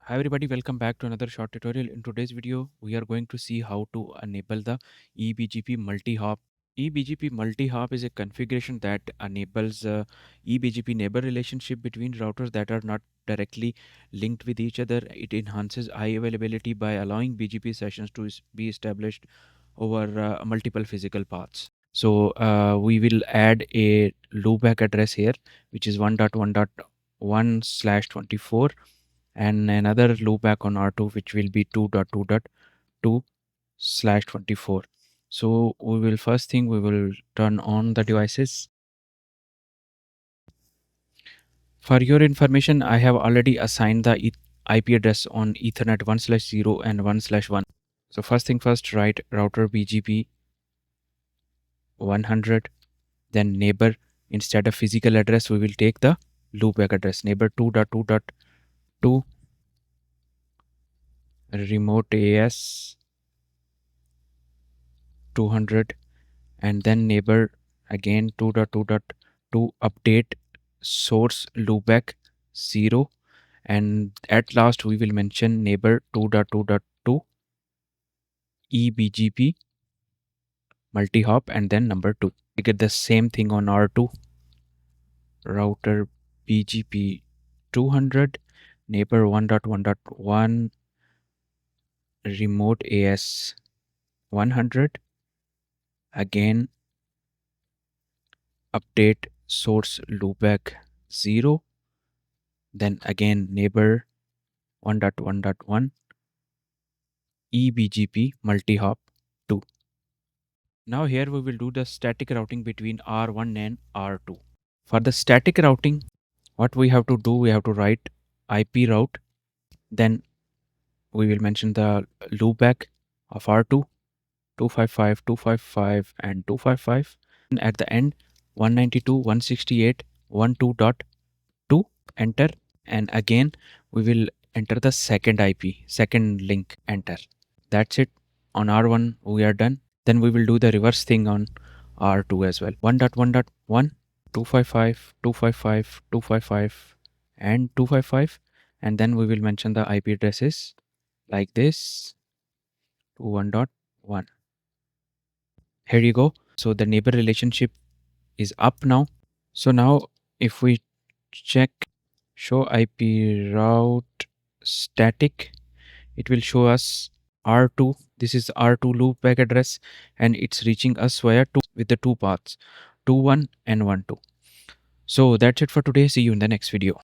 Hi everybody, welcome back to another short tutorial. In today's video, we are going to see how to enable the ebgp multi-hop. ebgp multi-hop is a configuration that enables ebgp neighbor relationship between routers that are not directly linked with each other. It enhances high availability by allowing BGP sessions to be established over multiple physical paths. So we will add a loopback address here, which is 1.1.1/24, and another loopback on R2, which will be 2.2.2/24. So we will first thing we will turn on the devices. For your information, I have already assigned the IP address on Ethernet 1/0 and 1/1. So first thing first, write router BGP 100, then neighbor. Instead of physical address, we will take the loopback address, neighbor 2.2.2 remote AS 200, and then neighbor again 2.2.2 update source loopback 0, and at last we will mention neighbor 2.2.2 ebgp multi-hop and then number 2. We get the same thing on R2, router BGP 200, neighbor 1.1.1 remote AS 100, again update source loopback 0, then again neighbor 1.1.1 ebgp multi-hop 2. Now here we will do the static routing between R1 and R2. For the static routing, what we have to do, we have to write IP route, then we will mention the loopback of R2 255 255 and 255, and at the end 192.168.12.2, enter, and again we will enter the second IP, second link, enter. That's it. On R1 we are done. Then we will do the reverse thing on R2 as well. 1.1.1 255 255 255 and 255, and then we will mention the IP addresses like this to 1.1. Here you go. So the neighbor relationship is up now. So now if we check show IP route static, it will show us R2. This is R2 loopback address, and it's reaching us via 2 with the two paths 2.1 and 1.2. So that's it for today. See you in the next video.